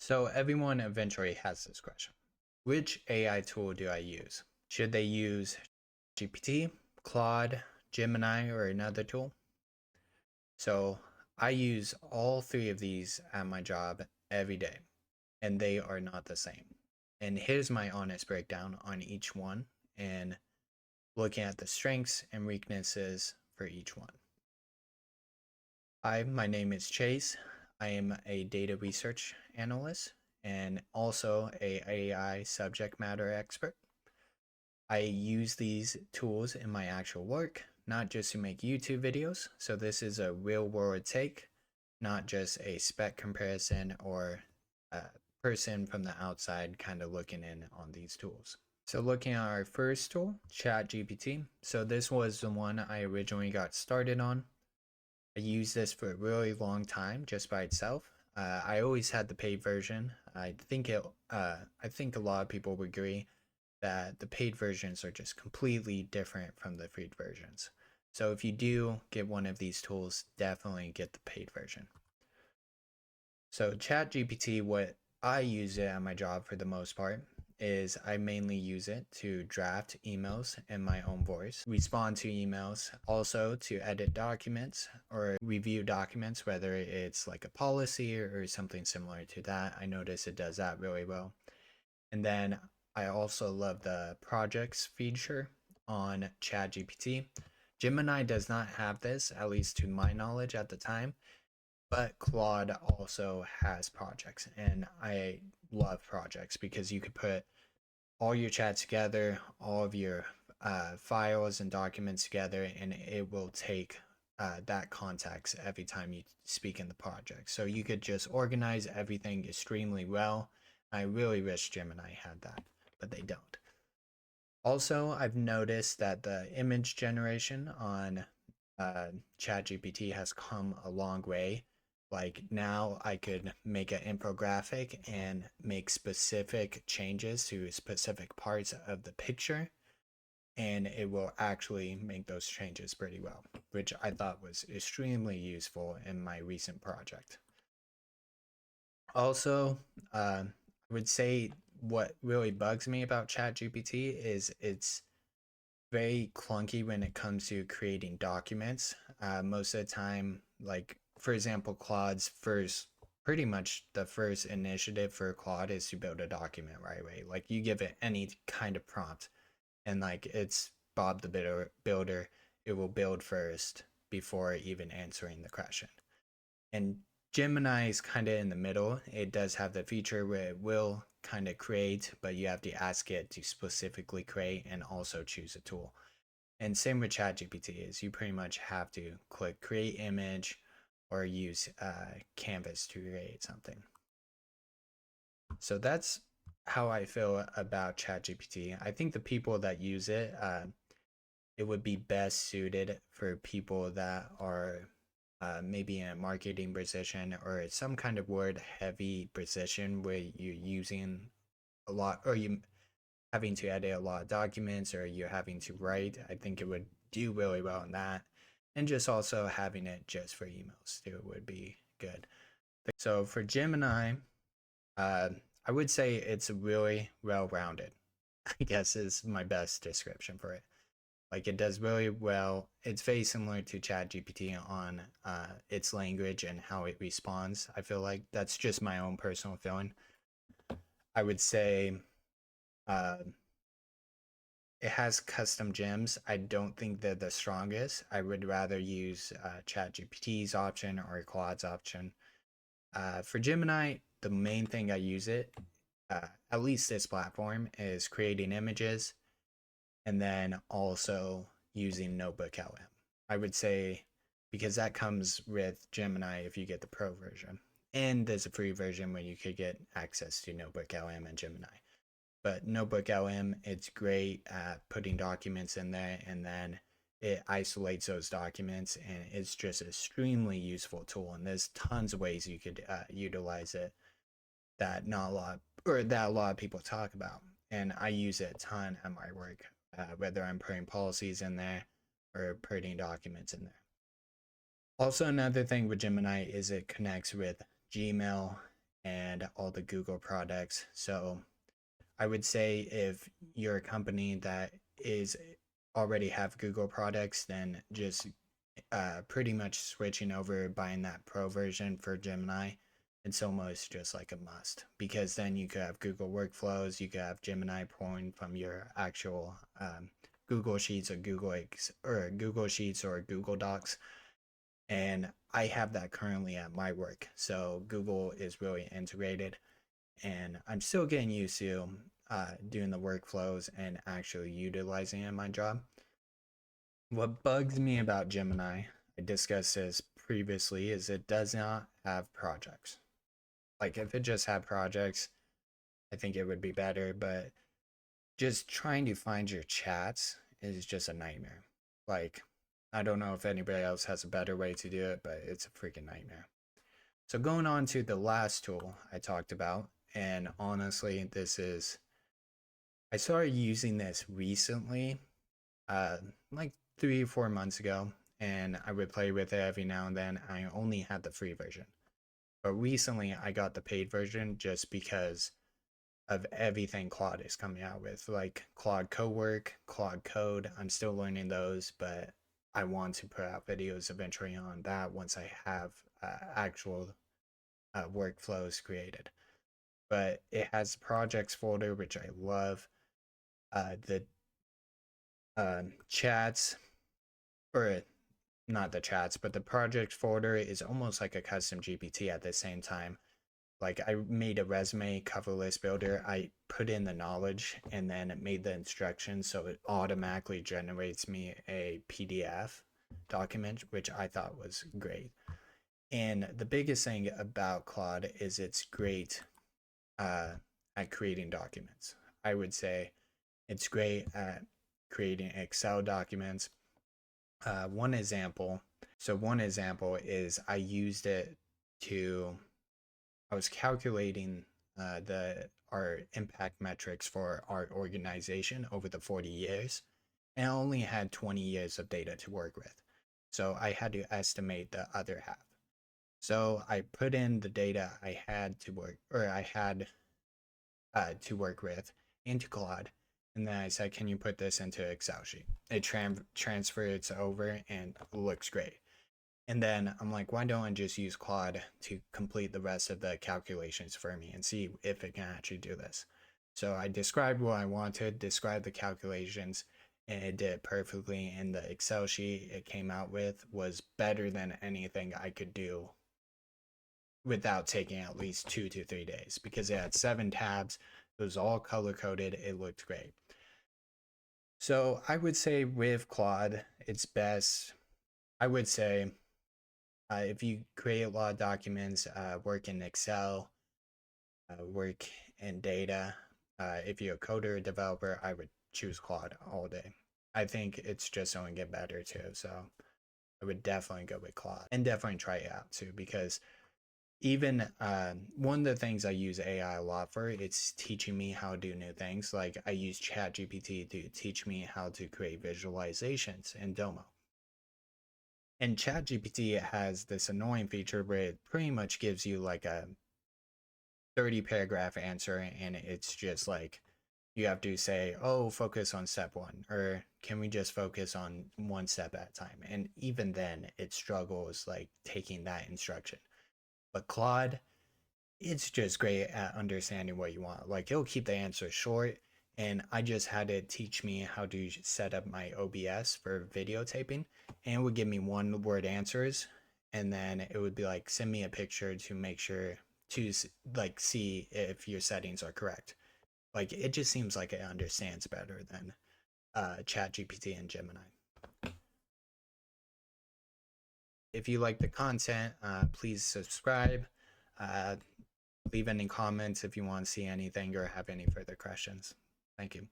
So everyone eventually has this question. Which AI tool do I use? Should they use GPT, Claude, Gemini, or another tool? So I use all three of these at my job every day, and they are not the same. And here's my honest breakdown on each one and looking at the strengths and weaknesses for each one. Hi, my name is Chase. I am a data research analyst and also a AI subject matter expert. I use these tools in my actual work, not just to make YouTube videos. So this is a real world take, not just a spec comparison or a person from the outside kind of looking in on these tools. So looking at our first tool, ChatGPT. So this was the one I originally got started on. I used this for a really long time just by itself. I always had the paid version. I think a lot of people would agree that the paid versions are just completely different from the free versions. So if you do get one of these tools, definitely get the paid version. So ChatGPT, what I use it at my job for the most part is I mainly use it to draft emails in my own voice, respond to emails, also to edit documents or review documents, whether it's like a policy or something similar to that. I notice it does that really well. And then I also love the projects feature on ChatGPT. Gemini does not have this, at least to my knowledge at the time, but Claude also has projects, and I love projects because you could put all your chats together, all of your files and documents together, and it will take that context every time you speak in the project. So you could just organize everything extremely well. I really wish Gemini had that, but they don't. Also, I've noticed that the image generation on ChatGPT has come a long way. Like now I could make an infographic and make specific changes to specific parts of the picture, and it will actually make those changes pretty well, which I thought was extremely useful in my recent project. Also, I would say what really bugs me about ChatGPT is it's very clunky when it comes to creating documents. Most of the time, like for example, Claude's first, pretty much the first initiative for Claude is to build a document right away. Like you give it any kind of prompt, and like it's Bob the Builder, it will build first before even answering the question. And Gemini is kind of in the middle. It does have the feature where it will kind of create, but you have to ask it to specifically create and also choose a tool. And same with ChatGPT is you pretty much have to click create image or use Canvas to create something. So that's how I feel about ChatGPT. I think the people that use it, it would be best suited for people that are maybe in a marketing position or some kind of word heavy position where you're using a lot or you having to edit a lot of documents or you're having to write. I think it would do really well in that. And just also having it just for emails too would be good. So for Gemini, I would say it's really well rounded, I guess is my best description for it. Like it does really well. It's very similar to ChatGPT on its language and how it responds. I feel like that's just my own personal feeling. I would say uh, it has custom gems. I don't think they're the strongest. I would rather use ChatGPT's option or Claude's option. For Gemini, the main thing I use it, at least this platform, is creating images and then also using Notebook LM. I would say because that comes with Gemini if you get the pro version. And there's a free version where you could get access to Notebook LM and Gemini. But Notebook LM, it's great at putting documents in there and then it isolates those documents and it's just an extremely useful tool. And there's tons of ways you could utilize it that not a lot or that a lot of people talk about. And I use it a ton at my work, whether I'm putting policies in there or putting documents in there. Also, another thing with Gemini is it connects with Gmail and all the Google products. So I would say if you're a company that is already have Google products, then just pretty much switching over, buying that pro version for Gemini. It's almost just like a must, because then you could have Google workflows, you could have Gemini pulling from your actual Google Sheets or Google Sheets or Google Docs. And I have that currently at my work. So Google is really integrated, and I'm still getting used to doing the workflows and actually utilizing it in my job. What bugs me about Gemini, I discussed this previously, is it does not have projects. Like if it just had projects, I think it would be better, but just trying to find your chats is just a nightmare. Like, I don't know if anybody else has a better way to do it, but it's a freaking nightmare. So going on to the last tool I talked about, and honestly, I started using this recently, like 3 or 4 months ago, and I would play with it every now and then. I only had the free version, but recently I got the paid version just because of everything Claude is coming out with, like Claude Cowork, Claude Code. I'm still learning those, but I want to put out videos eventually on that once I have actual workflows created. But it has the projects folder, which I love. The chats, or not the chats, but the project folder is almost like a custom GPT at the same time. Like I made a resume cover list builder. I put in the knowledge and then it made the instructions, so it automatically generates me a PDF document, which I thought was great. And the biggest thing about Claude is it's great at creating documents. I would say it's great at creating Excel documents. One example is I used it to, I was calculating our impact metrics for our organization over the 40 years, and I only had 20 years of data to work with. So I had to estimate the other half. So I put in the data I had to work with into Claude, and then I said, "Can you put this into Excel sheet?" It transfers over and looks great. And then I'm like, why don't I just use Claude to complete the rest of the calculations for me and see if it can actually do this? So I described what I wanted, described the calculations, and it did it perfectly. And the Excel sheet it came out with was better than anything I could do without taking at least 2 to 3 days, because it had 7 tabs. It was all color coded. It looked great. So I would say with Claude, it's best. I would say if you create a lot of documents, work in Excel, work in data, if you're a coder or developer, I would choose Claude all day. I think it's just going to get better too. So I would definitely go with Claude and definitely try it out too, because even one of the things I use AI a lot for, it's teaching me how to do new things. Like I use ChatGPT to teach me how to create visualizations in Domo. And ChatGPT has this annoying feature where it pretty much gives you like a 30 paragraph answer, and it's just like you have to say, oh, focus on step one, or can we just focus on one step at a time? And even then, it struggles like taking that instruction. But Claude, it's just great at understanding what you want. Like it'll keep the answer short, and I just had it teach me how to set up my OBS for videotaping, and it would give me one word answers, and then it would be like send me a picture to make sure to like see if your settings are correct. Like it just seems like it understands better than ChatGPT and Gemini. If you like the content, please subscribe. Uh, Leave any comments if you want to see anything or have any further questions. Thank you.